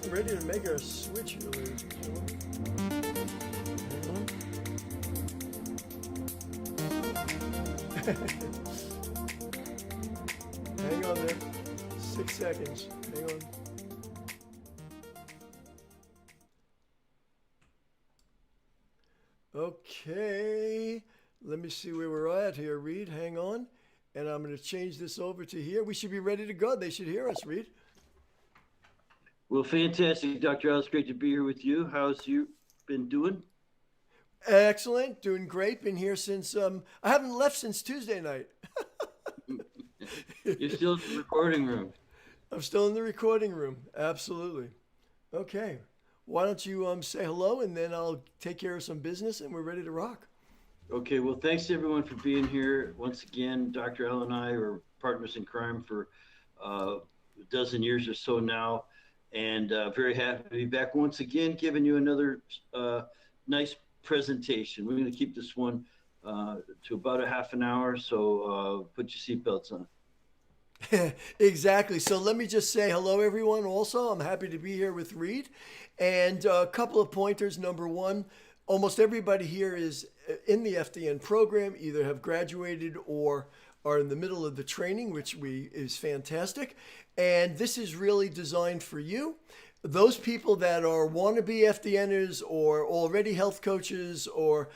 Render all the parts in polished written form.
getting ready to make our switch here, ladies and gentlemen. Hang on there. 6 seconds. Hang on. Okay. Let me see where we're at here, Reed. Hang on. And I'm going to change this over to here. We should be ready to go. They should hear us, Reed. Well, fantastic, Dr. Al. It's great to be here with you. How's you been doing? Excellent. Doing great. Been here since, I haven't left since Tuesday night. You're still in the recording room. I'm still in the recording room. Absolutely. Okay. Why don't you say hello, and then I'll take care of some business, and we're ready to rock. Okay, well, thanks to everyone for being here. Once again, Dr. Al and I are partners in crime for a dozen years or so now, and very happy to be back once again, giving you another nice presentation. We're going to keep this one to about a half an hour, so put your seatbelts on. Exactly. So let me just say hello, everyone. Also, I'm happy to be here with Reed. And a couple of pointers. Number one, almost everybody here is in the FDN program, either have graduated or are in the middle of the training, which is fantastic. And this is really designed for you. Those people that are wannabe FDNers or already health coaches or,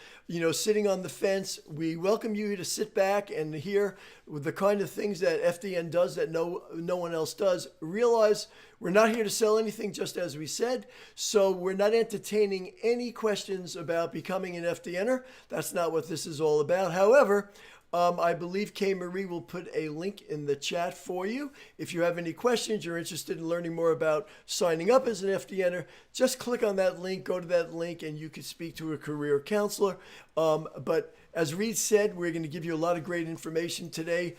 sitting on the fence, we welcome you to sit back and hear the kind of things that FDN does that no one else does. Realize we're not here to sell anything, just as we said. So we're not entertaining any questions about becoming an FDNer. That's not what this is all about. However, I believe Kay Marie will put a link in the chat for you. If you have any questions, you're interested in learning more about signing up as an FDNer, just click on that link, go to that link, and you can speak to a career counselor. But as Reed said, we're going to give you a lot of great information today,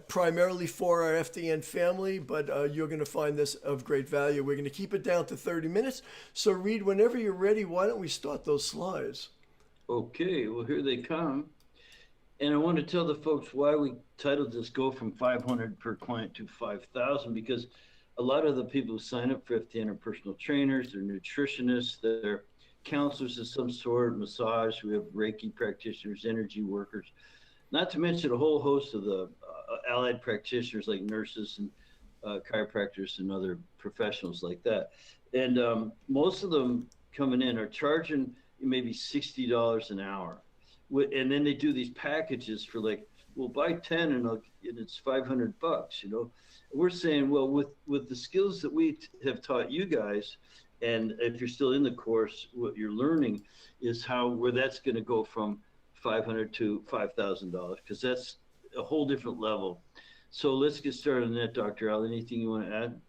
primarily for our FDN family, but you're going to find this of great value. We're going to keep it down to 30 minutes. So Reed, whenever you're ready, why don't we start those slides? Okay, well, here they come. And I want to tell the folks why we titled this Go from 500 per client to 5,000, because a lot of the people who sign up for FDN are personal trainers, they're nutritionists, they're counselors of some sort, massage, we have Reiki practitioners, energy workers, not to mention a whole host of the allied practitioners like nurses and chiropractors and other professionals like that. And most of them coming in are charging maybe $60 an hour. And then they do these packages for like, well, buy 10 and it's $500, We're saying, well, with the skills that we have taught you guys, and if you're still in the course, what you're learning is where that's going to go from $500 to $5,000, because that's a whole different level. So let's get started on that, Dr. Al. Anything you want to add?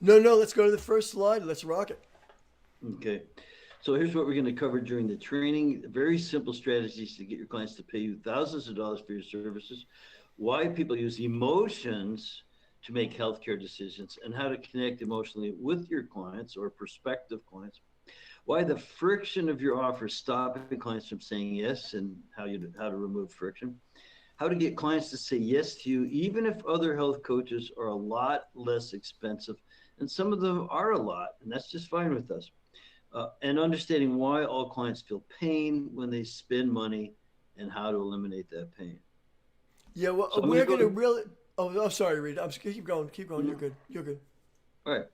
No, let's go to the first slide. Let's rock it. Okay. So here's what we're going to cover during the training. Very simple strategies to get your clients to pay you thousands of dollars for your services. Why people use emotions to make healthcare decisions, and how to connect emotionally with your clients or prospective clients. Why the friction of your offer is stopping clients from saying yes, and how to remove friction. How to get clients to say yes to you, even if other health coaches are a lot less expensive. And some of them are a lot, and that's just fine with us. And understanding why all clients feel pain when they spend money, and how to eliminate that pain. Yeah, well, so we're going to really. Oh, I'm sorry, Reed. Keep going. Mm-hmm. You're good. All right.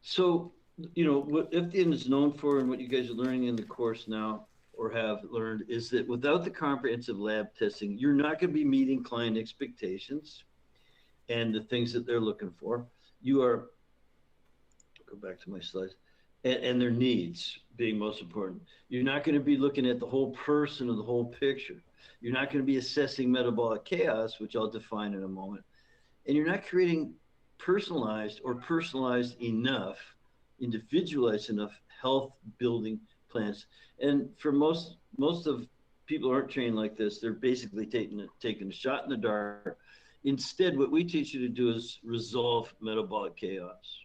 So, what FDN is known for, and what you guys are learning in the course now, or have learned, is that without the comprehensive lab testing, you're not going to be meeting client expectations and the things that they're looking for. Go back to my slides. And their needs being most important. You're not going to be looking at the whole person or the whole picture. You're not going to be assessing metabolic chaos, which I'll define in a moment. And you're not creating personalized enough, individualized enough health building plans. And for most of people who aren't trained like this, they're basically taking a shot in the dark. Instead, what we teach you to do is resolve metabolic chaos.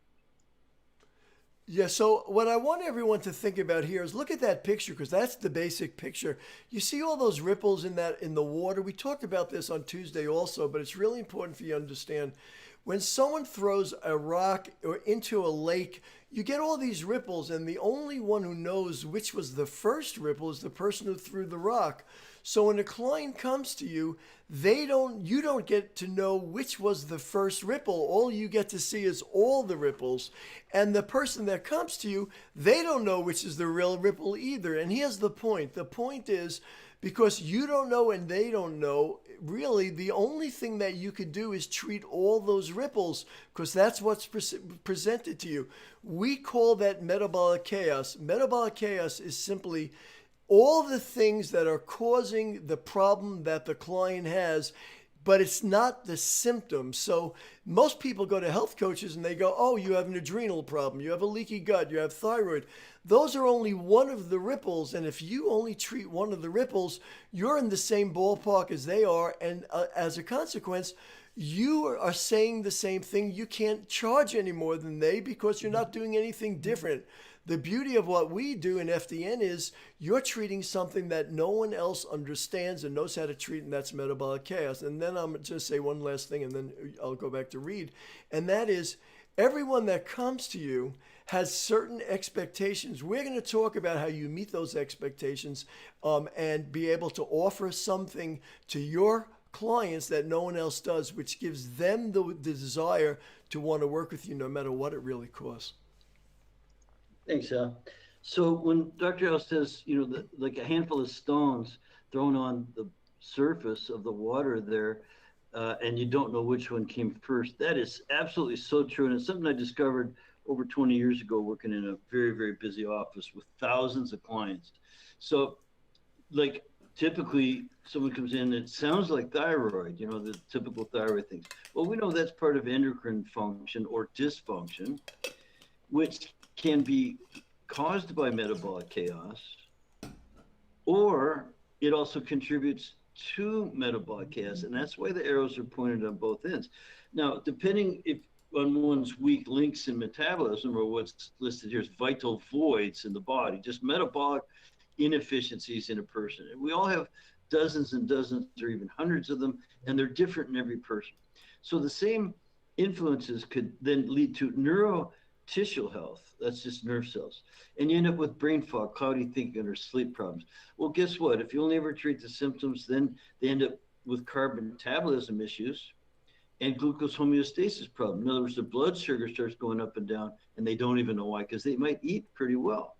Yeah, so what I want everyone to think about here is look at that picture, because that's the basic picture. You see all those ripples in the water. We talked about this on Tuesday also, but it's really important for you to understand when someone throws a rock or into a lake, you get all these ripples, and the only one who knows which was the first ripple is the person who threw the rock. So when a client comes to you, you don't get to know which was the first ripple. All you get to see is all the ripples. And the person that comes to you, they don't know which is the real ripple either. And here's the point. The point is, because you don't know and they don't know, really the only thing that you could do is treat all those ripples, because that's what's presented to you. We call that metabolic chaos. Metabolic chaos is simply all the things that are causing the problem that the client has, but it's not the symptom. So most people go to health coaches and they go, oh, you have an adrenal problem, you have a leaky gut, you have thyroid. Those are only one of the ripples. And if you only treat one of the ripples, you're in the same ballpark as they are. And as a consequence, you are saying the same thing. You can't charge any more than they, because you're not doing anything different. The beauty of what we do in FDN is you're treating something that no one else understands and knows how to treat, and that's metabolic chaos. And then I'm just going to say one last thing, and then I'll go back to Reed. And that is, everyone that comes to you has certain expectations. We're going to talk about how you meet those expectations and be able to offer something to your clients that no one else does, which gives them the desire to want to work with you no matter what it really costs. Thanks, Al. So when Dr. Al says, like a handful of stones thrown on the surface of the water there, and you don't know which one came first, that is absolutely so true. And it's something I discovered over 20 years ago, working in a very, very busy office with thousands of clients. So like typically someone comes in, it sounds like thyroid, the typical thyroid things. Well, we know that's part of endocrine function or dysfunction, which can be caused by metabolic chaos, or it also contributes to metabolic chaos. And that's why the arrows are pointed on both ends. Now, depending on one's weak links in metabolism, or what's listed here as vital voids in the body, just metabolic inefficiencies in a person. And we all have dozens and dozens or even hundreds of them, and they're different in every person. So the same influences could then lead to neurotissue health. That's just nerve cells. And you end up with brain fog, cloudy thinking, or sleep problems. Well, guess what? If you only ever treat the symptoms, then they end up with carb metabolism issues and glucose homeostasis problem. In other words, the blood sugar starts going up and down, and they don't even know why, because they might eat pretty well.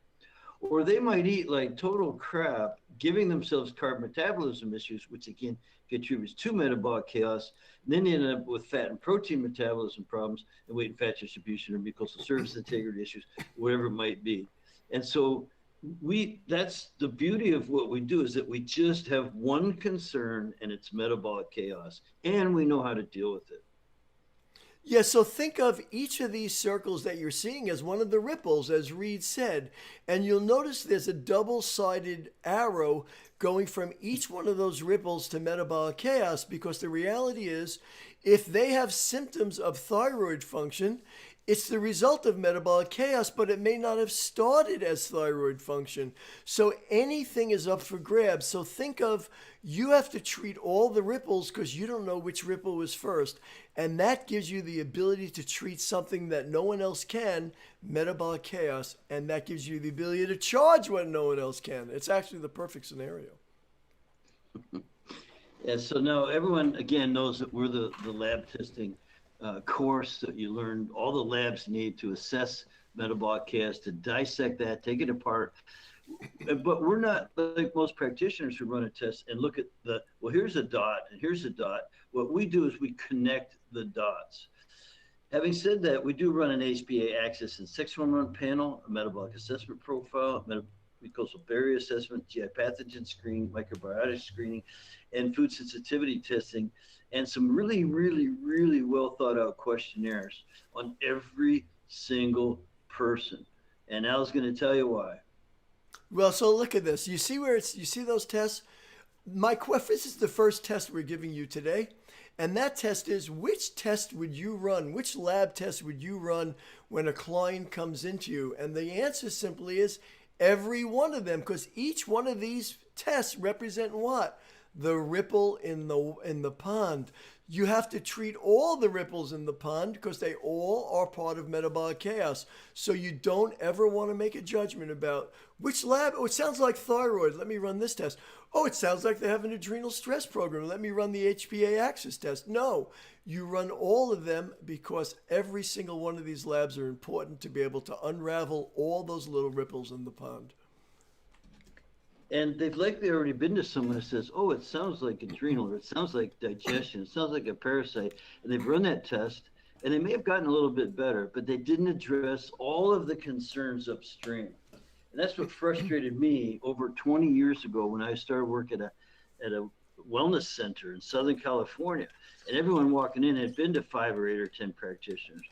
Or they might eat like total crap, giving themselves carb metabolism issues, which again contributes to metabolic chaos. And then they end up with fat and protein metabolism problems and weight and fat distribution or mucosal surface integrity issues, whatever it might be. And so that's the beauty of what we do, is that we just have one concern, and it's metabolic chaos, and we know how to deal with it. Yeah, so think of each of these circles that you're seeing as one of the ripples, as Reed said. And you'll notice there's a double-sided arrow going from each one of those ripples to metabolic chaos, because the reality is, if they have symptoms of thyroid function, it's the result of metabolic chaos, but it may not have started as thyroid function. So anything is up for grabs. So think of, you have to treat all the ripples because you don't know which ripple was first. And that gives you the ability to treat something that no one else can, metabolic chaos. And that gives you the ability to charge what no one else can. It's actually the perfect scenario. Yeah, so now everyone, again, knows that we're the lab testing course that you learn all the labs need to assess metabolic chaos, to dissect that, take it apart. But we're not like most practitioners who run a test and look at here's a dot and here's a dot. What we do is we connect the dots. Having said that, we do run an HbA axis and sex hormone panel, a metabolic assessment profile, mucosal barrier assessment, GI pathogen screening, microbiotic screening, and food sensitivity testing, and some really, really, really well thought out questionnaires on every single person. And Al's going to tell you why. Well, so look at this. You see you see those tests? This is the first test we're giving you today. And that test is, which test would you run? Which lab test would you run when a client comes into you? And the answer simply is every one of them, because each one of these tests represent what? The ripple in the pond. You have to treat all the ripples in the pond because they all are part of metabolic chaos. So you don't ever want to make a judgment about which lab. Oh, it sounds like thyroid. Let me run this test. Oh, it sounds like they have an adrenal stress program. Let me run the HPA axis test. No, you run all of them because every single one of these labs are important to be able to unravel all those little ripples in the pond. And they've likely already been to someone that says, oh, it sounds like adrenal, or it sounds like digestion, it sounds like a parasite. And they've run that test, and they may have gotten a little bit better, but they didn't address all of the concerns upstream. And that's what frustrated me over 20 years ago when I started work at a wellness center in Southern California. And everyone walking in had been to 5 or 8 or 10 practitioners.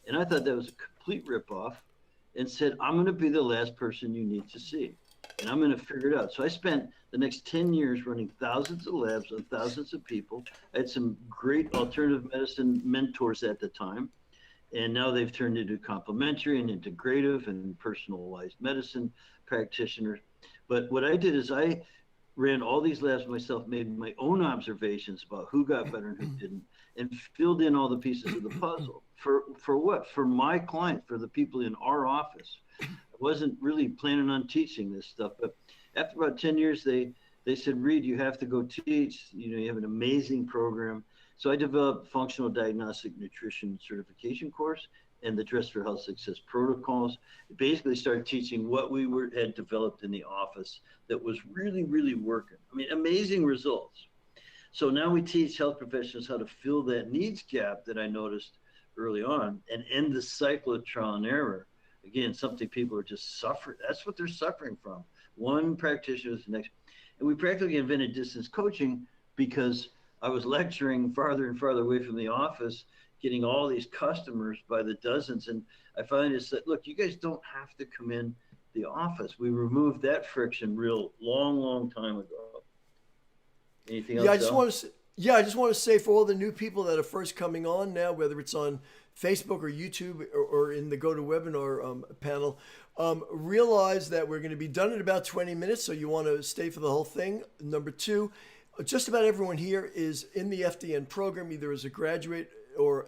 And I thought that was a complete ripoff, and said, I'm going to be the last person you need to see. And I'm going to figure it out. So I spent the next 10 years running thousands of labs on thousands of people. I had some great alternative medicine mentors at the time. And now they've turned into complementary and integrative and personalized medicine practitioners. But what I did is I ran all these labs myself, made my own observations about who got better and who didn't, and filled in all the pieces of the puzzle. For what? For my client, for the people in our office. Wasn't really planning on teaching this stuff, but after about 10 years, they said, Reed, you have to go teach. You have an amazing program. So I developed functional diagnostic nutrition certification course and the Dress for Health Success protocols. Basically started teaching what we had developed in the office that was really, really working. I mean, amazing results. So now we teach health professionals how to fill that needs gap that I noticed early on and end the cycle of trial and error. Again, something people are just suffering. That's what they're suffering from. One practitioner is the next. And we practically invented distance coaching because I was lecturing farther and farther away from the office, getting all these customers by the dozens. And I finally just said, look, you guys don't have to come in the office. We removed that friction long time ago. Anything else? I just want to say for all the new people that are first coming on now, whether it's on Facebook or YouTube or in the GoToWebinar panel, realize that we're going to be done in about 20 minutes, so you want to stay for the whole thing. Number 2, just about everyone here is in the FDN program, either as a graduate or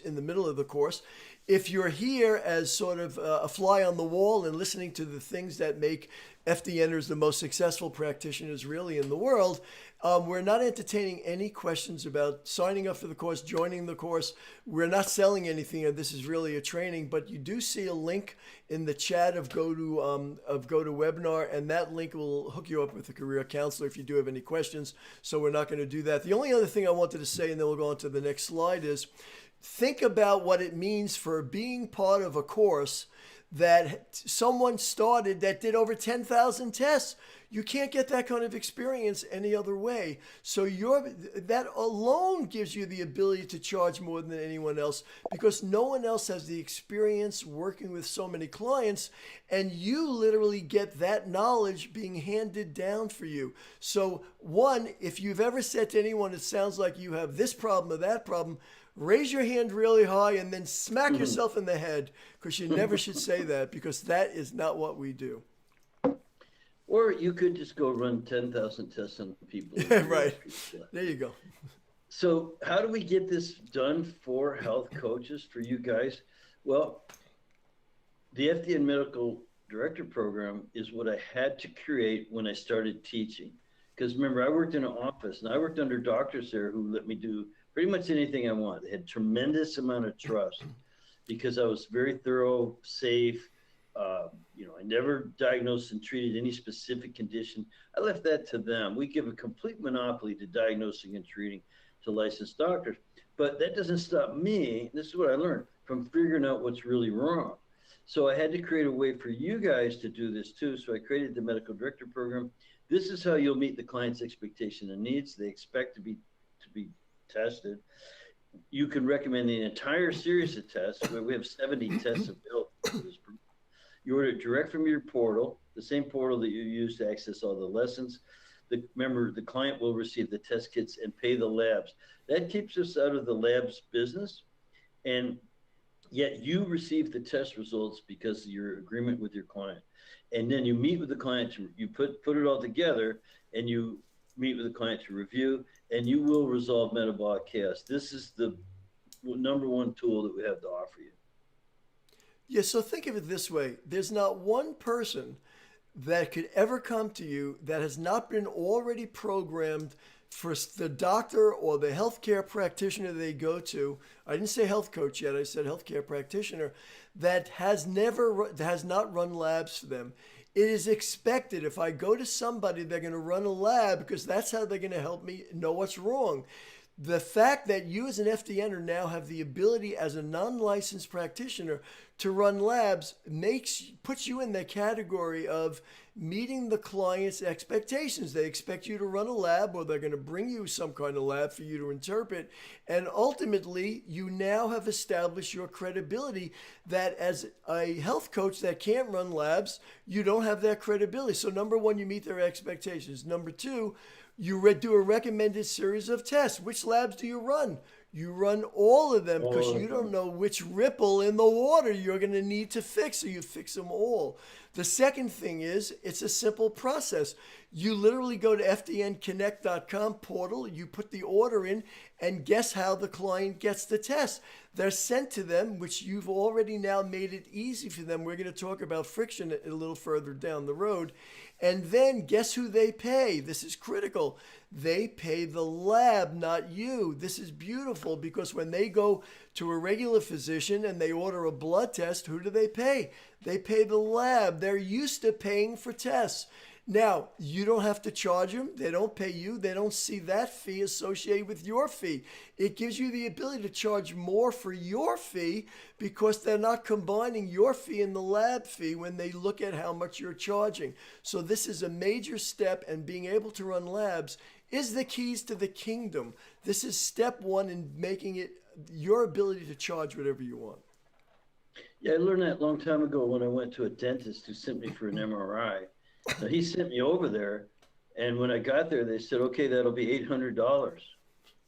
in the middle of the course. If you're here as sort of a fly on the wall and listening to the things that make FDNers the most successful practitioners really in the world, we're not entertaining any questions about signing up for the course, joining the course. We're not selling anything, and this is really a training, but you do see a link in the chat of GoToWebinar, and that link will hook you up with a career counselor if you do have any questions. So we're not going to do that. The only other thing I wanted to say, and then we'll go on to the next slide, is think about what it means for being part of a course that someone started that did over 10,000 tests. You can't get that kind of experience any other way. So that alone gives you the ability to charge more than anyone else because no one else has the experience working with so many clients, and you literally get that knowledge being handed down for you. So one, if you've ever said to anyone, it sounds like you have this problem or that problem, raise your hand really high and then smack yourself in the head, because you never should say that, because that is not what we do. Or you could just go run 10,000 tests on people. Right. There you go. So how do we get this done for health coaches, for you guys? Well, the FDN Medical Director Program is what I had to create when I started teaching. Because remember, I worked in an office, and I worked under doctors there who let me do pretty much anything I want. They had tremendous amount of trust because I was very thorough, safe. I never diagnosed and treated any specific condition. I left that to them. We give a complete monopoly to diagnosing and treating to licensed doctors. But that doesn't stop me, this is what I learned, from figuring out what's really wrong. So I had to create a way for you guys to do this too. So I created the Medical Director Program. This is how you'll meet the client's expectation and needs. They expect to be tested. You can recommend the entire series of tests, where we have 70 tests available for this. You order it direct from your portal, the same portal that you use to access all the lessons. Remember, the client will receive the test kits and pay the labs. That keeps us out of the labs business, and yet you receive the test results because of your agreement with your client. And then you meet with the client, you put it all together, and you meet with the client to review, and you will resolve metabolic chaos. This is the number one tool that we have to offer you. Yeah, so think of it this way. There's not one person that could ever come to you that has not been already programmed for the doctor or the healthcare practitioner they go to. I didn't say health coach yet. I said healthcare practitioner that has not run labs for them. It is expected if I go to somebody, they're going to run a lab because that's how they're going to help me know what's wrong. The fact that you as an FDNer now have the ability as a non-licensed practitioner to run labs puts you in the category of meeting the client's expectations. They expect you to run a lab, or they're going to bring you some kind of lab for you to interpret. And ultimately, you now have established your credibility that as a health coach that can't run labs, you don't have that credibility. So number one, you meet their expectations. Number two, you do a recommended series of tests. Which labs do you run? You run all of them because you don't know which ripple in the water you're going to need to fix, so you fix them all. The second thing is, it's a simple process. You literally go to fdnconnect.com portal, you put the order in, and guess how the client gets the test. They're sent to them, which you've already now made it easy for them. We're going to talk about friction a little further down the road. And then guess who they pay? This is critical. They pay the lab, not you. This is beautiful because when they go to a regular physician and they order a blood test, who do they pay? They pay the lab. They're used to paying for tests. Now, you don't have to charge them. They don't pay you. They don't see that fee associated with your fee. It gives you the ability to charge more for your fee because they're not combining your fee and the lab fee when they look at how much you're charging. So this is a major step, and being able to run labs is the keys to the kingdom. This is step one in making it your ability to charge whatever you want. Yeah, I learned that a long time ago when I went to a dentist who sent me for an MRI. Now, he sent me over there, and when I got there, they said, "Okay, that'll be $800."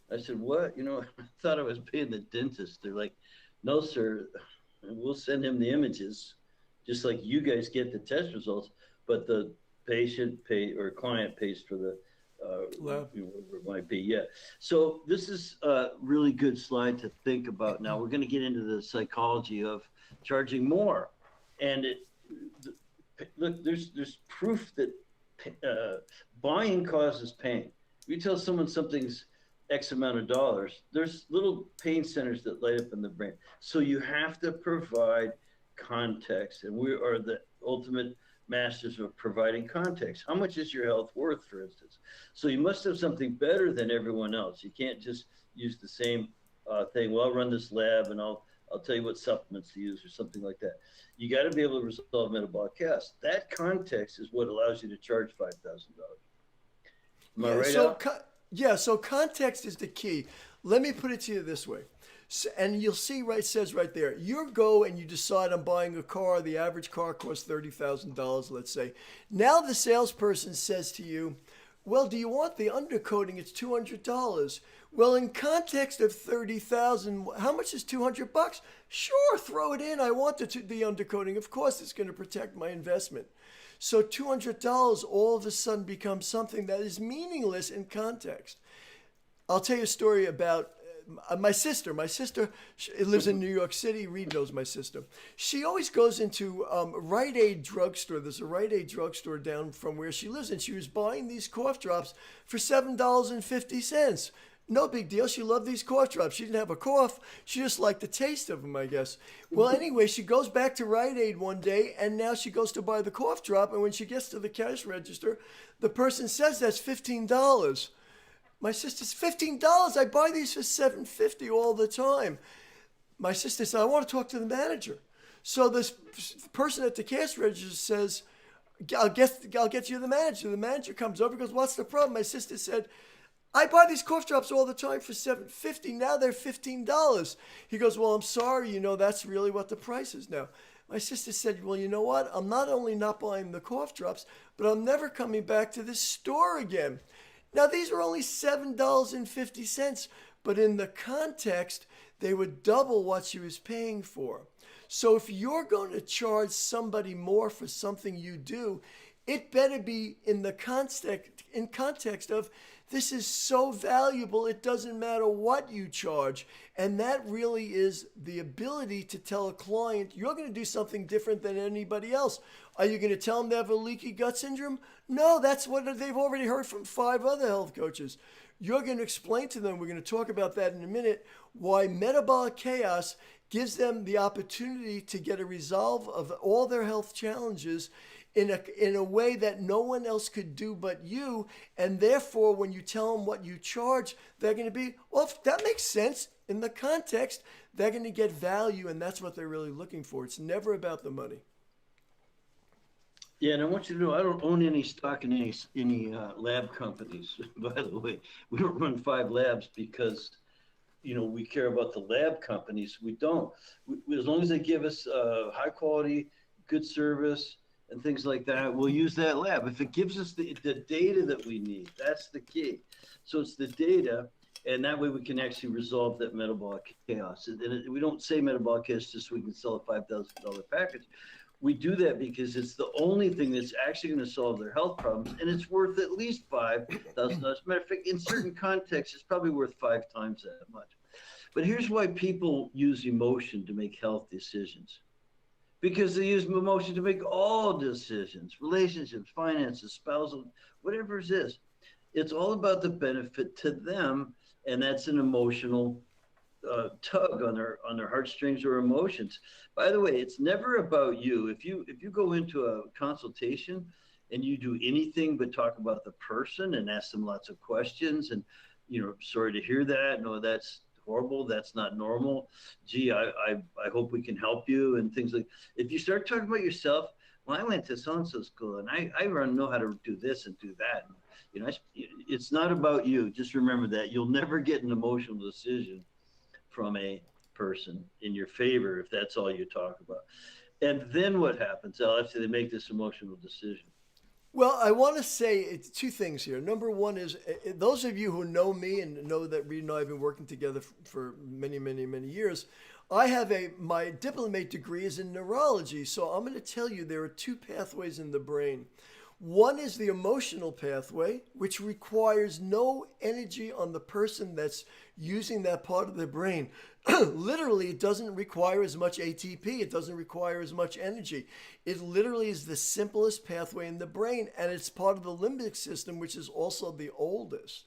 I said, "What?" I thought I was paying the dentist. They're like, "No, sir, we'll send him the images, just like you guys get the test results, but the client pays for the whatever it might be." Yeah. So this is a really good slide to think about. Now we're going to get into the psychology of charging more, and look, there's proof that buying causes pain. You tell someone something's X amount of dollars, there's little pain centers that light up in the brain. So you have to provide context, and we are the ultimate masters of providing context. How much is your health worth, for instance? So you must have something better than everyone else. You can't just use the same thing. Well, I'll run this lab and I'll tell you what supplements to use or something like that. You got to be able to resolve metabolic chaos. That context is what allows you to charge $5,000. Am I right? So context is the key. Let me put it to you this way. And you'll see, it says right there, you go and you decide I'm buying a car. The average car costs $30,000, let's say. Now the salesperson says to you, well, do you want the undercoating? It's $200. Well, in context of 30,000, how much is $200? Sure, throw it in. I want the undercoating. Of course, it's going to protect my investment. So $200 all of a sudden becomes something that is meaningless in context. I'll tell you a story about my sister. My sister lives in New York City. Reed knows my sister. She always goes into Rite Aid drugstore. There's a Rite Aid drugstore down from where she lives, and she was buying these cough drops for $7.50. No big deal. She loved these cough drops. She didn't have a cough. She just liked the taste of them, I guess. Well, anyway, she goes back to Rite Aid one day, and now she goes to buy the cough drop, and when she gets to the cash register, the person says that's $15. My sister's $15. I buy these for $7.50 all the time. My sister said, I want to talk to the manager. So this person at the cash register says, I'll get you the manager. The manager comes over and goes, what's the problem? My sister said, I buy these cough drops all the time for $7.50. Now they're $15. He goes, well, I'm sorry. That's really what the price is now. My sister said, well, you know what? I'm not only not buying the cough drops, but I'm never coming back to this store again. Now, these are only $7.50, but in the context, they would double what she was paying for. So if you're going to charge somebody more for something you do, it better be in context of this is so valuable, it doesn't matter what you charge. And that really is the ability to tell a client, you're going to do something different than anybody else. Are you going to tell them they have a leaky gut syndrome? No, that's what they've already heard from 5 other health coaches. You're going to explain to them, we're going to talk about that in a minute, why metabolic chaos gives them the opportunity to get a resolve of all their health challenges in a way that no one else could do but you. And therefore, when you tell them what you charge, they're going to be, well, if that makes sense in the context. They're going to get value, and that's what they're really looking for. It's never about the money. Yeah, and I want you to know I don't own any stock in any lab companies. By the way, we don't run 5 labs because we care about the lab companies. We don't. As long as they give us high quality, good service, and things like that, we'll use that lab. If it gives us the data that we need, that's the key. So it's the data, and that way we can actually resolve that metabolic chaos. And we don't say metabolic chaos just so we can sell a $5,000 package. We do that because it's the only thing that's actually going to solve their health problems, and it's worth at least $5,000. Matter of fact, in certain contexts, it's probably worth 5 times that much. But here's why people use emotion to make health decisions. Because they use emotion to make all decisions, relationships, finances, spousal, whatever it is. It's all about the benefit to them, and that's an emotional tug on their heartstrings or emotions. By the way, it's never about you. If you go into a consultation and you do anything but talk about the person and ask them lots of questions, and sorry to hear that. No, that's horrible. That's not normal. Gee, I hope we can help you and things like. If you start talking about yourself, well, I went to so-and-so school and I know how to do this and do that. It's not about you. Just remember that you'll never get an emotional decision from a person in your favor if that's all you talk about. And then what happens after they make this emotional decision? Well, I want to say it's 2 things here. Number one is those of you who know me and know that Reed and I have been working together for many, many, many years. I have my diplomate degree is in neurology. So I'm going to tell you there are 2 pathways in the brain. One is the emotional pathway, which requires no energy on the person that's using that part of the brain. Literally, it doesn't require as much ATP. It doesn't require as much energy. It literally is the simplest pathway in the brain, and it's part of the limbic system, which is also the oldest.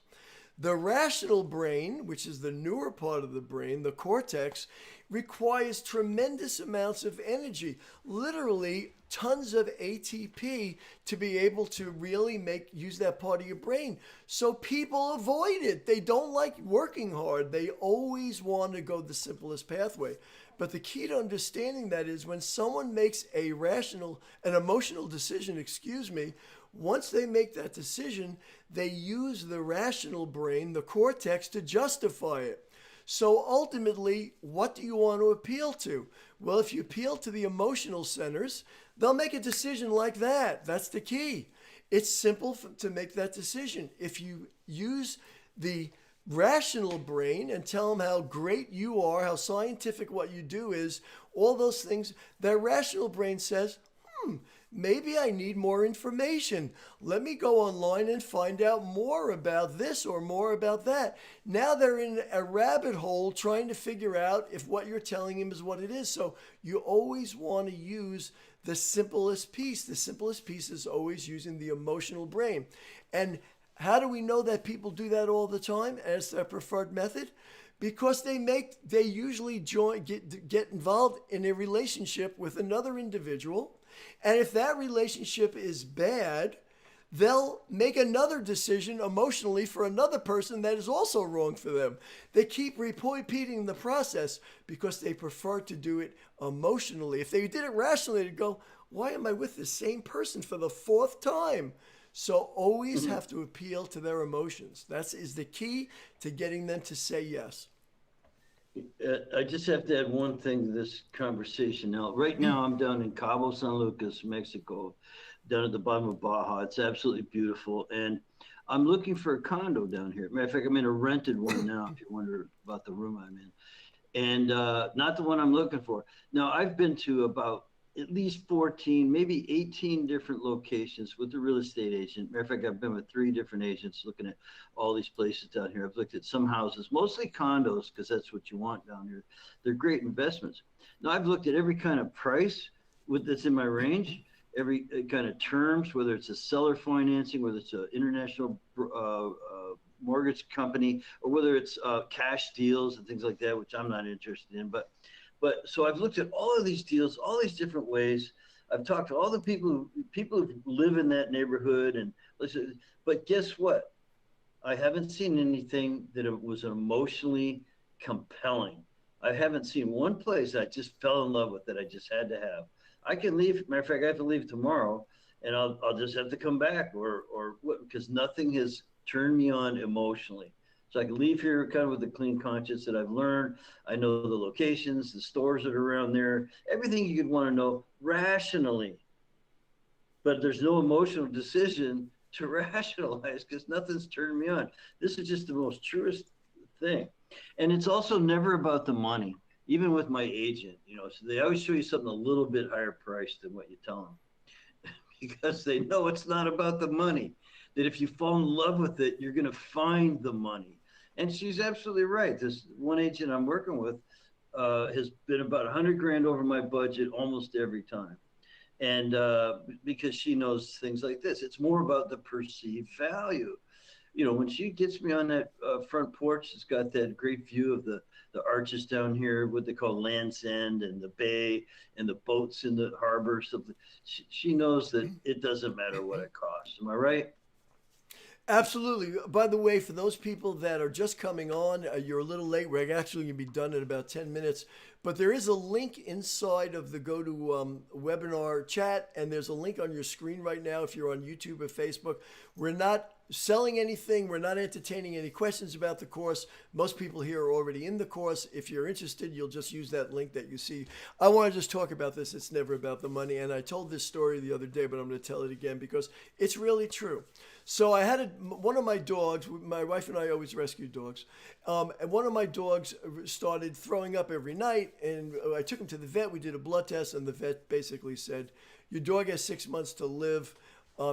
The rational brain, which is the newer part of the brain, the cortex, requires tremendous amounts of energy, literally tons of ATP to be able to really use that part of your brain. So people avoid it. They don't like working hard. They always want to go the simplest pathway. But the key to understanding that is when someone makes an emotional decision, once they make that decision, they use the rational brain, the cortex, to justify it. So ultimately, what do you want to appeal to? Well, if you appeal to the emotional centers, they'll make a decision like that. That's the key. It's simple to make that decision. If you use the rational brain and tell them how great you are, how scientific what you do is, all those things, that rational brain says, maybe I need more information. Let me go online and find out more about this or more about that. Now they're in a rabbit hole trying to figure out if what you're telling them is what it is. So you always want to use the simplest piece. The simplest piece is always using the emotional brain. And how do we know that people do that all the time as their preferred method? Because they usually get involved in a relationship with another individual. And if that relationship is bad, they'll make another decision emotionally for another person that is also wrong for them. They keep repeating the process because they prefer to do it emotionally. If they did it rationally, they'd go, why am I with the same person for the 4th time? So always have to appeal to their emotions. That is the key to getting them to say yes. I just have to add one thing to this conversation. Now, right now, I'm down in Cabo San Lucas, Mexico, down at the bottom of Baja. It's absolutely beautiful. And I'm looking for a condo down here. Matter of fact, I'm in a rented one now, if you wonder about the room I'm in. And not the one I'm looking for. Now, I've been to about at least 14, maybe 18 different locations with the real estate agent. Matter of fact, I've been with 3 different agents looking at all these places down here. I've looked at some houses, mostly condos, because that's what you want down here. They're great investments. Now, I've looked at every kind of price that's in my range, every kind of terms, whether it's a seller financing, whether it's an international mortgage company, or whether it's cash deals and things like that, which I'm not interested in. But so I've looked at all of these deals, all these different ways. I've talked to all the people who live in that neighborhood, and listen. But guess what? I haven't seen anything that it was emotionally compelling. I haven't seen one place I just fell in love with that I just had to have. I can leave. Matter of fact, I have to leave tomorrow, and I'll just have to come back, or what? Because nothing has turned me on emotionally. So I can leave here kind of with a clean conscience that I've learned. I know the locations, the stores that are around there, everything you could want to know rationally. But there's no emotional decision to rationalize because nothing's turned me on. This is just the most truest thing. And it's also never about the money, even with my agent, so they always show you something a little bit higher priced than what you tell them because they know it's not about the money. That if you fall in love with it, you're going to find the money. And she's absolutely right. This one agent I'm working with has been about 100 grand over my budget almost every time. And because she knows things like this, it's more about the perceived value. When she gets me on that front porch, it's got that great view of the arches down here, what they call Land's End, and the bay, and the boats in the harbor. Something. She knows that it doesn't matter what it costs. Am I right? Absolutely. By the way, for those people that are just coming on, you're a little late. We're actually going to be done in about 10 minutes. But there is a link inside of the GoToWebinar chat, and there's a link on your screen right now if you're on YouTube or Facebook. We're not selling anything. We're not entertaining any questions about the course. Most people here are already in the course. If you're interested, you'll just use that link that you see. I want to just talk about this. It's never about the money. And I told this story the other day, but I'm going to tell it again because it's really true. So I had one of my dogs, my wife and I always rescue dogs, and one of my dogs started throwing up every night, and I took him to the vet. We did a blood test, and the vet basically said, your dog has 6 months to live.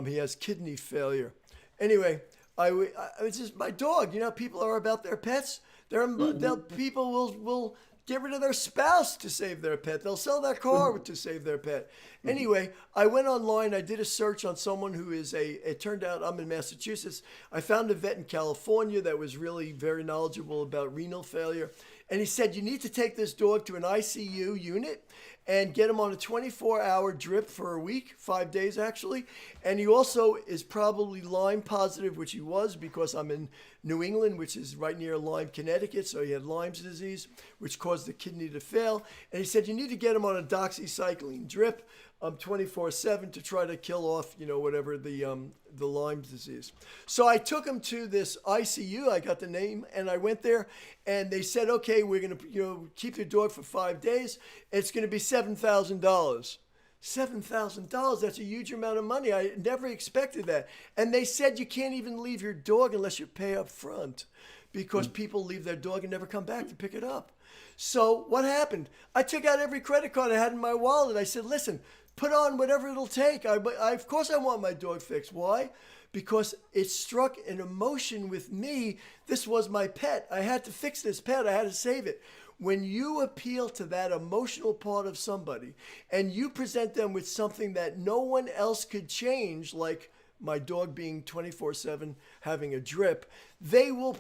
He has kidney failure. Anyway, it's just my dog. People are about their pets. People will get rid of their spouse to save their pet. They'll sell their car to save their pet. Anyway, I went online. I did a search on someone who is it turned out I'm in Massachusetts. I found a vet in California that was really very knowledgeable about renal failure. And he said, you need to take this dog to an ICU unit and get him on a 24-hour drip for a week, 5 days actually. And he also is probably Lyme positive, which he was because I'm in New England, which is right near Lyme, Connecticut. So he had Lyme's disease, which caused the kidney to fail. And he said, you need to get him on a doxycycline drip 24/7 to try to kill off, whatever the Lyme disease. So I took him to this ICU. I got the name, and I went there, and they said, okay, we're going to keep your dog for 5 days. It's going to be $7,000. $7,000, that's a huge amount of money. I never expected that. And they said you can't even leave your dog unless you pay up front because people leave their dog and never come back to pick it up. So what happened? I took out every credit card I had in my wallet. I said, listen, put on whatever it'll take. Of course I want my dog fixed. Why? Because it struck an emotion with me. This was my pet. I had to fix this pet. I had to save it. When you appeal to that emotional part of somebody and you present them with something that no one else could change, like my dog being 24/7 having a drip, they'll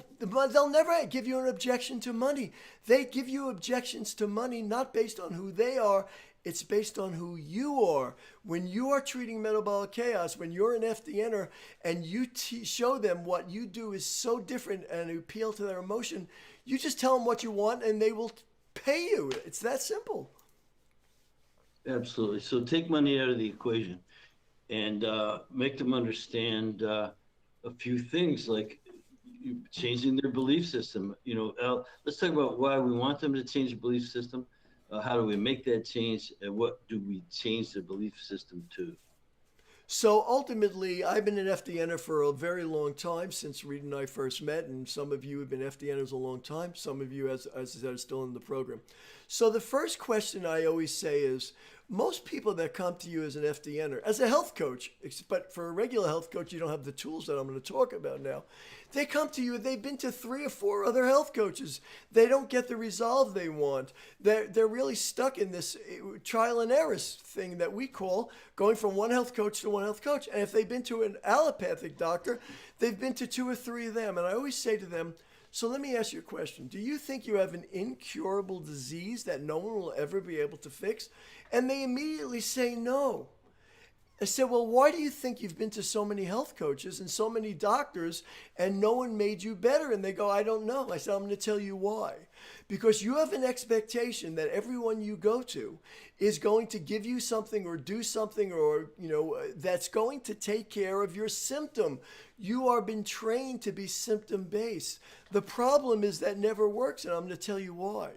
never give you an objection to money. They give you objections to money not based on who they are. It's based on who you are. When you are treating metabolic chaos, when you're an FDNer and you show them what you do is so different and appeal to their emotion, you just tell them what you want and they will pay you. It's that simple. Absolutely. So take money out of the equation and make them understand a few things like changing their belief system. Let's talk about why we want them to change the belief system. How do we make that change? And what do we change the belief system to? So ultimately, I've been an FDNer for a very long time since Reed and I first met, and some of you have been FDNers a long time. Some of you, as I said, are still in the program. So the first question I always say is, Most people that come to you as an FDNer, as a health coach, but for a regular health coach, you don't have the tools that I'm going to talk about now. They come to you, they've been to 3 or 4 other health coaches. They don't get the resolve they want. They're really stuck in this trial and error thing that we call going from one health coach to one health coach. And if they've been to an allopathic doctor, they've been to 2 or 3 of them. And I always say to them, so let me ask you a question. Do you think you have an incurable disease that no one will ever be able to fix? And they immediately say no. I said, well, why do you think you've been to so many health coaches and so many doctors and no one made you better? And they go, I don't know. I said, I'm going to tell you why. Because you have an expectation that everyone you go to is going to give you something or do something or, that's going to take care of your symptom. You are been trained to be symptom-based. The problem is that never works, and I'm going to tell you why.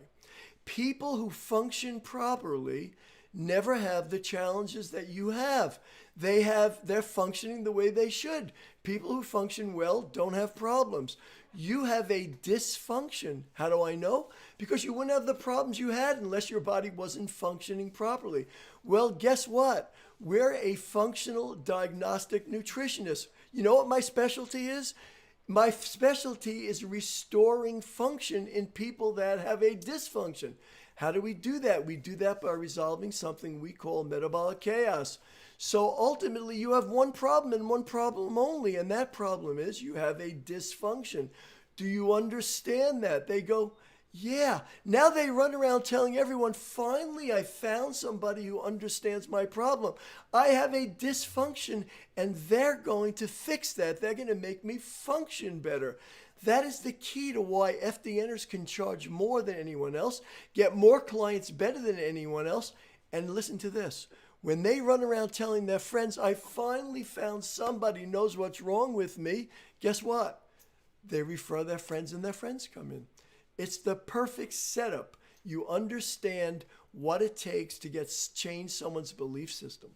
People who function properly never have the challenges that you have. They're functioning the way they should. People who function well don't have problems. You have a dysfunction. How do I know? Because you wouldn't have the problems you had unless your body wasn't functioning properly. Well, guess what? We're a functional diagnostic nutritionist. You know what my specialty is? My specialty is restoring function in people that have a dysfunction. How do we do that? We do that by resolving something we call metabolic chaos. So ultimately, you have one problem and one problem only, and that problem is you have a dysfunction. Do you understand that? They go, yeah. Now they run around telling everyone, finally, I found somebody who understands my problem. I have a dysfunction, and they're going to fix that. They're going to make me function better. That is the key to why FDNers can charge more than anyone else, get more clients better than anyone else. And listen to this. When they run around telling their friends, I finally found somebody who knows what's wrong with me, guess what? They refer their friends and their friends come in. It's the perfect setup. You understand what it takes to change someone's belief system.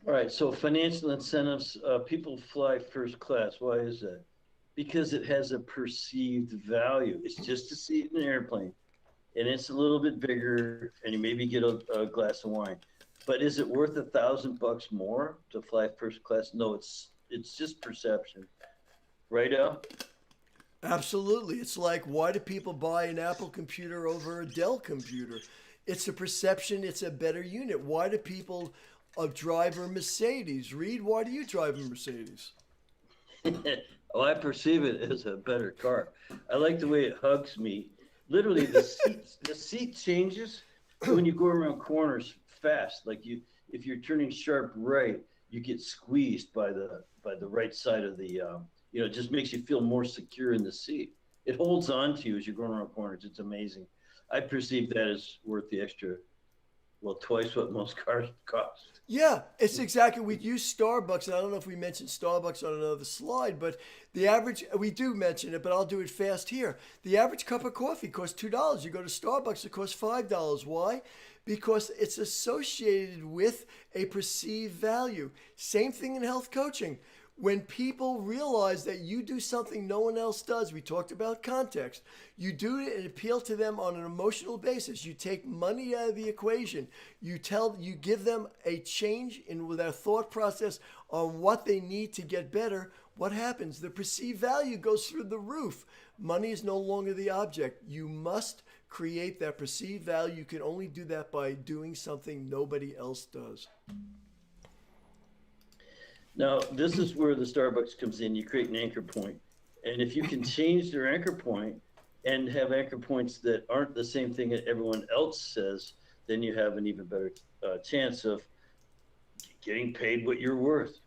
All right, so financial incentives, people fly first class. Why is that? Because it has a perceived value. It's just a seat in an airplane, and it's a little bit bigger, and you maybe get a glass of wine. But is it worth $1,000 more to fly first class? No, it's just perception. Right, Al? Absolutely. It's like, why do people buy an Apple computer over a Dell computer? It's a perception. It's a better unit. Why do people drive a Mercedes? Reed, why do you drive a Mercedes? Oh, I perceive it as a better car. I like the way it hugs me. Literally, the seat changes when you go around corners fast. Like if you're turning sharp right, you get squeezed by the right side of the. It just makes you feel more secure in the seat. It holds on to you as you're going around corners. It's amazing. I perceive that as worth the extra, twice what most cars cost. Yeah, it's exactly. We use Starbucks, and I don't know if we mentioned Starbucks on another slide, but the average, we do mention it, but I'll do it fast here. The average cup of coffee costs $2. You go to Starbucks, it costs $5. Why? Because it's associated with a perceived value. Same thing in health coaching. When people realize that you do something no one else does, we talked about context. You do it and appeal to them on an emotional basis. You take money out of the equation. You give them a change in their thought process on what they need to get better. What happens? The perceived value goes through the roof. Money is no longer the object. You must create that perceived value. You can only do that by doing something nobody else does. Now, this is where the Starbucks comes in. You create an anchor point. And if you can change their anchor point and have anchor points that aren't the same thing that everyone else says, then you have an even better chance of getting paid what you're worth.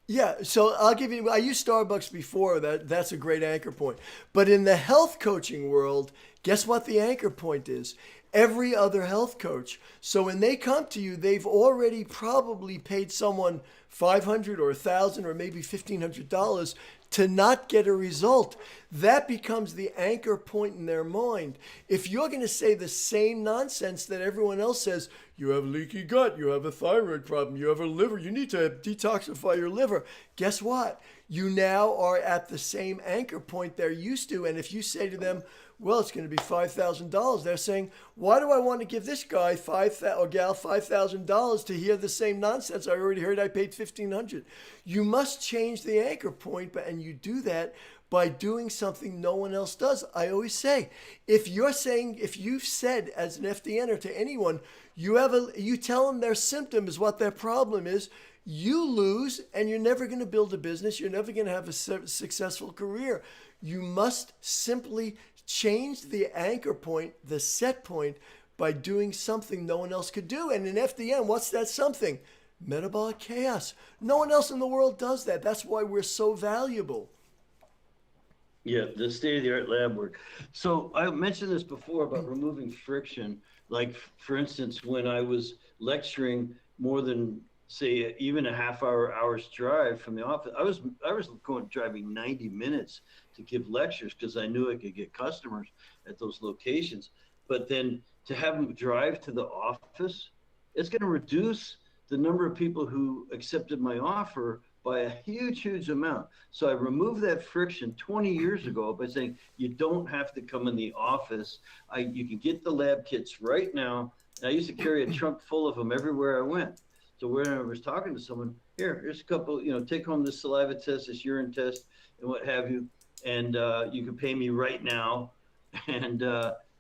Yeah, so I used Starbucks before. That's a great anchor point. But in the health coaching world, guess what the anchor point is? Every other health coach. So when they come to you, they've already probably paid someone $500 or $1,000 or maybe $1,500 to not get a result. That becomes the anchor point in their mind. If you're going to say the same nonsense that everyone else says, you have leaky gut, you have a thyroid problem, you have a liver, you need to detoxify your liver. Guess what? You now are at the same anchor point they're used to. And if you say to them, well, it's going to be $5,000, they're saying, why do I want to give this guy or gal $5,000 to hear the same nonsense I already heard I paid $1,500? You must change the anchor point, and you do that by doing something no one else does. I always say, if you've said as an FDNer to anyone, you tell them their symptom is what their problem is, you lose, and you're never going to build a business. You're never going to have a successful career. You must simply change the anchor point, the set point, by doing something no one else could do. And in FDN, what's that something? Metabolic chaos. No one else in the world does that. That's why we're so valuable. Yeah, the state-of-the-art lab work. So I mentioned this before about removing friction. Like, for instance, when I was lecturing more than, say, even a hour's drive from the office, I was driving 90 minutes to give lectures because I knew I could get customers at those locations. But then to have them drive to the office, it's going to reduce the number of people who accepted my offer by a huge amount. So I removed that friction 20 years ago by saying, you don't have to come in the office. You can get the lab kits right now. And I used to carry a trunk full of them everywhere I went. So when I was talking to someone, here's a couple, take home this saliva test, this urine test, and what have you. And you can pay me right now. And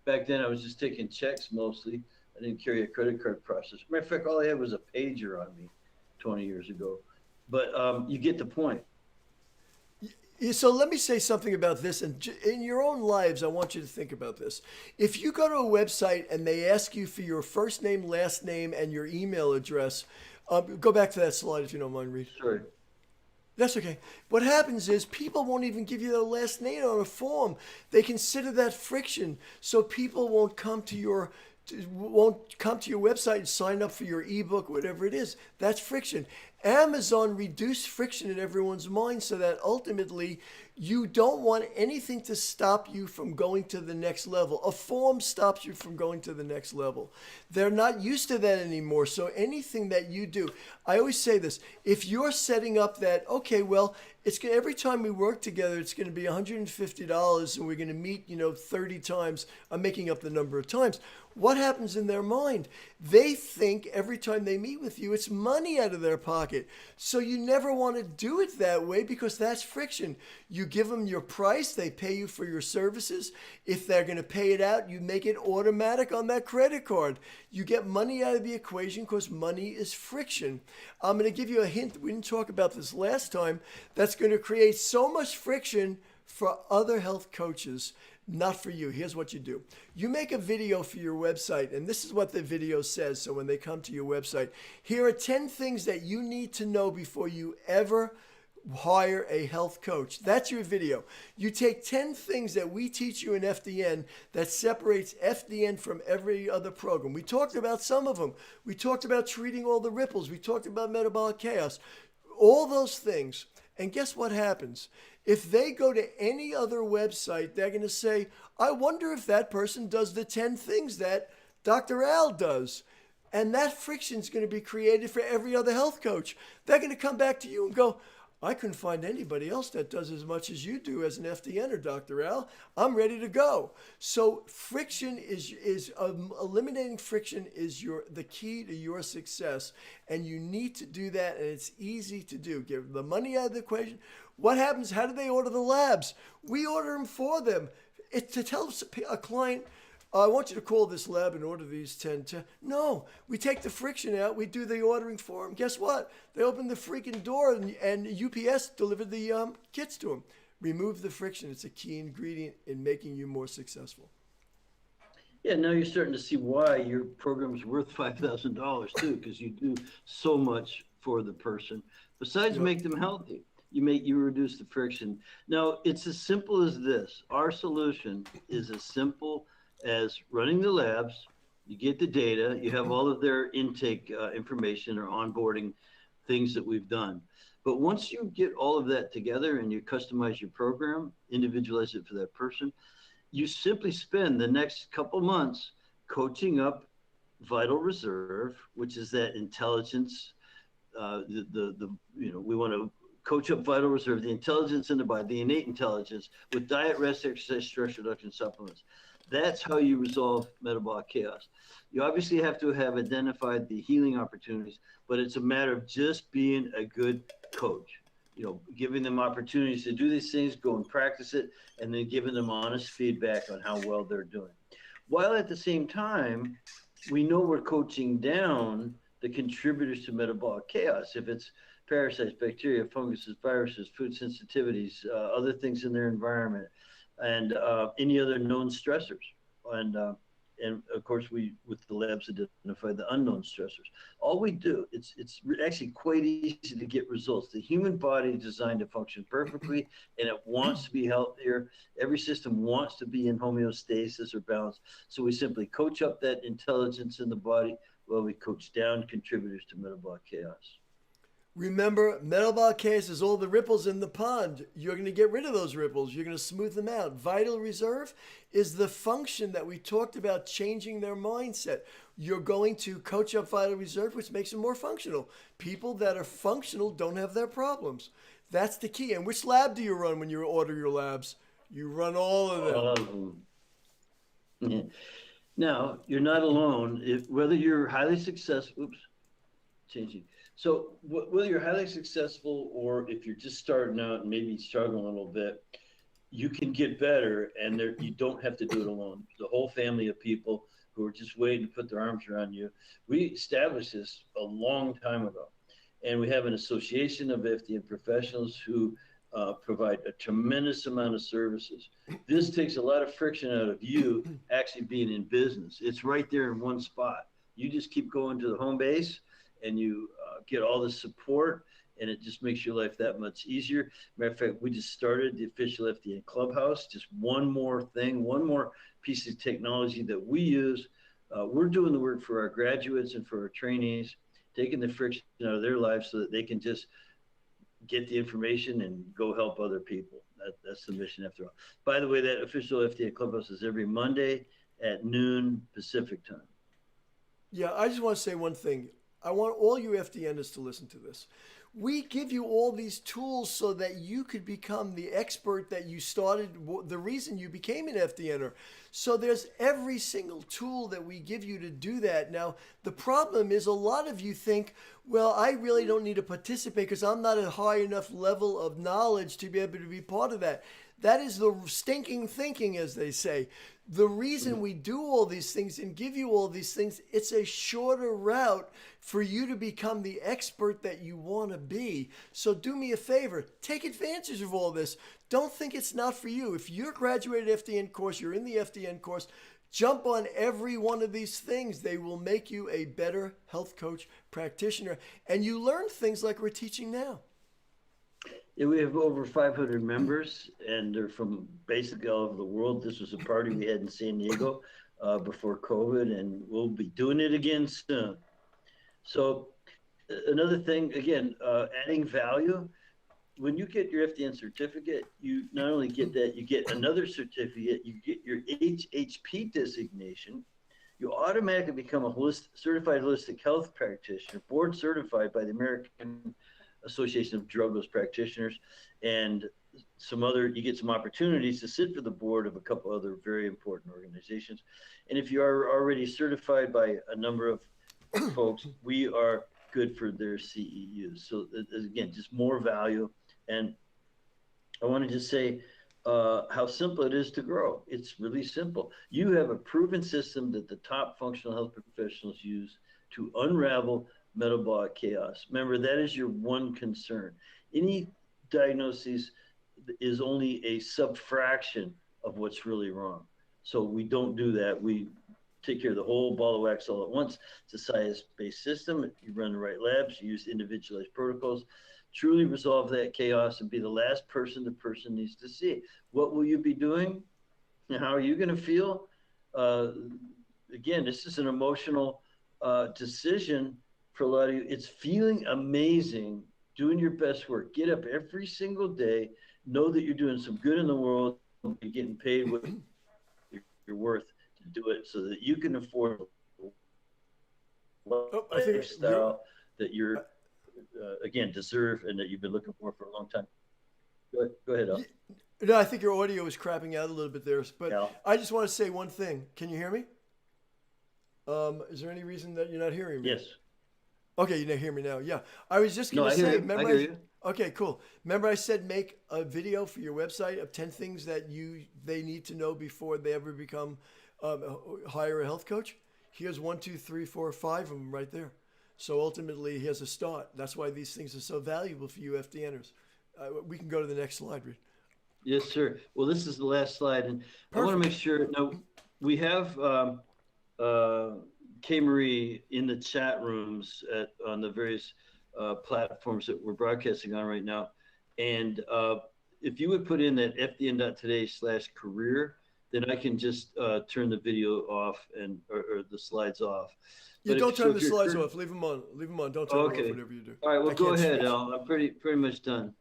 back then I was just taking checks mostly. I didn't carry a credit card processor. Matter of fact, all I had was a pager on me 20 years ago. But you get the point. So let me say something about this. And in your own lives, I want you to think about this. If you go to a website and they ask you for your first name, last name, and your email address, go back to that slide if you don't mind, Reed. Sorry. That's okay. What happens is people won't even give you their last name on a form. They consider that friction, so people won't come to your website and sign up for your ebook, whatever it is. That's friction. Amazon reduced friction in everyone's mind so that ultimately you don't want anything to stop you from going to the next level. A form stops you from going to the next level. They're not used to that anymore. So anything that you do, I always say this, if you're setting up that, okay, well, every time we work together, it's going to be $150 and we're going to meet, 30 times. I'm making up the number of times. What happens in their mind? They think every time they meet with you, it's money out of their pocket. So you never want to do it that way because that's friction. You give them your price, they pay you for your services. If they're going to pay it out, you make it automatic on that credit card. You get money out of the equation because money is friction. I'm going to give you a hint. We didn't talk about this last time. That's going to create so much friction for other health coaches. Not for you. Here's what you do. You make a video for your website, and this is what the video says. So when they come to your website, here are 10 things that you need to know before you ever hire a health coach. That's your video. You take 10 things that we teach you in FDN that separates FDN from every other program. We talked about some of them. We talked about treating all the ripples. We talked about metabolic chaos. All those things. And guess what happens? If they go to any other website, they're going to say, I wonder if that person does the 10 things that Dr. Al does. And that friction is going to be created for every other health coach. They're going to come back to you and go, I couldn't find anybody else that does as much as you do as an FDNer, Dr. Al. I'm ready to go. So friction is eliminating friction is the key to your success. And you need to do that, and it's easy to do. Give the money out of the equation. What happens? How do they order the labs? We order them for them. It's to tell a client, I want you to call this lab and order these 10. No, we take the friction out. We do the ordering for them. Guess what? They open the freaking door and UPS delivered the kits to them. Remove the friction. It's a key ingredient in making you more successful. Yeah, now you're starting to see why your program's worth $5,000 too, because you do so much for the person. Besides make them healthy, you reduce the friction. Now, it's as simple as this. Our solution is as simple as running the labs. You get the data, you have all of their intake information or onboarding things that we've done. But once you get all of that together and you customize your program, individualize it for that person, you simply spend the next couple months coaching up vital reserve, which is that intelligence. We want to coach up vital reserve, the intelligence in the body, the innate intelligence, with diet, rest, exercise, stress reduction supplements. That's how you resolve metabolic chaos. You obviously have to have identified the healing opportunities, but it's a matter of just being a good coach. Giving them opportunities to do these things, go and practice it, and then giving them honest feedback on how well they're doing. While at the same time, we know we're coaching down the contributors to metabolic chaos. If it's parasites, bacteria, funguses, viruses, food sensitivities, other things in their environment, and any other known stressors. And of course, we, with the labs, identify the unknown stressors. All we do, it's actually quite easy to get results. The human body is designed to function perfectly, and it wants to be healthier. Every system wants to be in homeostasis or balance. So we simply coach up that intelligence in the body while we coach down contributors to metabolic chaos. Remember, metabolic chaos is all the ripples in the pond. You're going to get rid of those ripples. You're going to smooth them out. Vital reserve is the function that we talked about, changing their mindset. You're going to coach up vital reserve, which makes them more functional. People that are functional don't have their problems. That's the key. And which lab do you run when you order your labs? You run all of them. Yeah. Now, you're not alone. Whether you're highly successful, So whether you're highly successful or if you're just starting out and maybe struggling a little bit, you can get better, and you don't have to do it alone. The whole family of people who are just waiting to put their arms around you. We established this a long time ago, and we have an association of FDN professionals who provide a tremendous amount of services. This takes a lot of friction out of you actually being in business. It's right there in one spot. You just keep going to the home base, and you get all the support, and it just makes your life that much easier. Matter of fact, we just started the official FDN Clubhouse. Just one more thing, one more piece of technology that we use. We're doing the work for our graduates and for our trainees, taking the friction out of their lives so that they can just get the information and go help other people. That's the mission after all. By the way, that official FDN Clubhouse is every Monday at noon Pacific time. Yeah, I just want to say one thing. I want all you FDNers to listen to this. We give you all these tools so that you could become the expert that you started, the reason you became an FDNer. So there's every single tool that we give you to do that. Now, the problem is a lot of you think, well, I really don't need to participate because I'm not at a high enough level of knowledge to be able to be part of that. That is the stinking thinking, as they say. The reason we do all these things and give you all these things, it's a shorter route for you to become the expert that you want to be. So do me a favor, take advantage of all this. Don't think it's not for you. If you're a graduated FDN course, you're in the FDN course, jump on every one of these things. They will make you a better health coach practitioner. And you learn things like we're teaching now. Yeah, we have over 500 members, and they're from basically all over the world. This was a party we had in San Diego before COVID, and we'll be doing it again soon. So another thing, again, adding value. When you get your FDN certificate, you not only get that, you get another certificate, you get your HHP designation. You automatically become a certified holistic health practitioner, board certified by the American Association of Drugless Practitioners, and you get some opportunities to sit for the board of a couple other very important organizations. And if you are already certified by a number of folks, we are good for their CEUs. So again, just more value. And I want to just say how simple it is to grow. It's really simple. You have a proven system that the top functional health professionals use to unravel metabolic chaos. Remember, that is your one concern. Any diagnosis is only a subfraction of what's really wrong. So we don't do that. We take care of the whole ball of wax all at once. It's a science-based system. You run the right labs, you use individualized protocols, truly resolve that chaos and be the last person the person needs to see. What will you be doing? And how are you going to feel? Again, this is an emotional decision for a lot of you. It's feeling amazing, doing your best work. Get up every single day, know that you're doing some good in the world, you're getting paid what you're worth to do it so that you can afford the lifestyle that you're again, deserve and that you've been looking for a long time. Go ahead, Al. Y- No, I think your audio is crapping out a little bit there, but Al. I just want to say one thing. Can you hear me? Is there any reason that you're not hearing me? Yes. Okay, you hear me now. Yeah, I was just No, gonna I hear say. you. I Remember, hear you. okay, cool. Remember, I said make a video for your website of 10 things that they need to know before they ever become hire a health coach. Here's 1, 2, 3, 4, 5 of them right there. So ultimately, here's a start. That's why these things are so valuable for you FDNers. We can go to the next slide, Reed. Yes, sir. Well, this is the last slide, and I want to Perfect. make sure. Now, we have K. Marie in the chat rooms on the various platforms that we're broadcasting on right now. And if you would put in that fdn.today/career, then I can just turn the video off and or the slides off. Yeah, But don't so turn if the you're slides off. Leave them on. Leave them on. Don't turn them off. okay, Whatever you do. all right. Well, I go can't ahead, speak. Al. I'm pretty much done.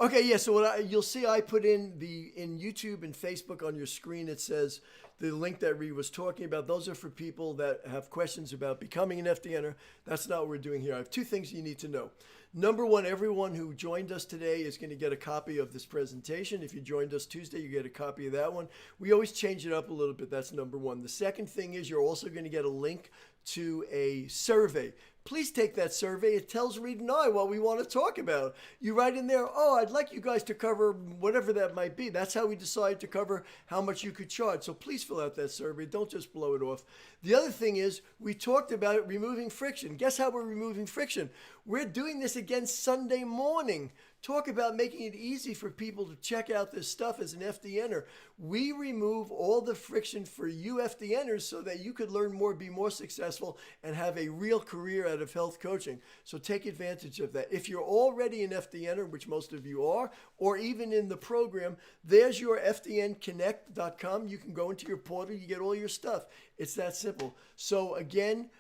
Okay, yeah. So you'll see, I put in YouTube and Facebook on your screen. It says the link that Reed was talking about. Those are for people that have questions about becoming an FDNer. That's not what we're doing here. I have 2 things you need to know. Number one, everyone who joined us today is going to get a copy of this presentation. If you joined us Tuesday, you get a copy of that one. We always change it up a little bit. That's number one. The second thing is you're also going to get a link to a survey. Please take that survey. It tells Reed and I what we want to talk about. You write in there, oh, I'd like you guys to cover whatever that might be. That's how we decide to cover how much you could charge. So please fill out that survey. Don't just blow it off. The other thing is, we talked about removing friction. Guess how we're removing friction? We're doing this again Sunday morning. Talk about making it easy for people to check out this stuff as an FDNer. We remove all the friction for you FDNers so that you could learn more, be more successful, and have a real career out of health coaching. So take advantage of that. If you're already an FDNer, which most of you are, or even in the program, there's your fdnconnect.com. You can go into your portal, you get all your stuff. It's that simple. So again,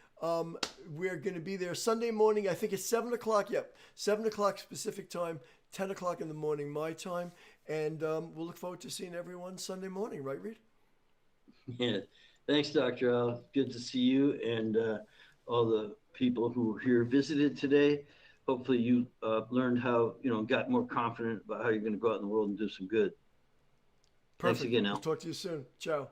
we're going to be there Sunday morning. I think it's 7 o'clock. Yep. 7 o'clock Pacific time, 10 o'clock in the morning, my time. And we'll look forward to seeing everyone Sunday morning. Right, Reed? Yeah. Thanks, Dr. Al. Good to see you and all the people who here visited today. Hopefully you learned how, got more confident about how you're going to go out in the world and do some good. Thanks Perfect. again, We'll Al. talk to you soon. Ciao.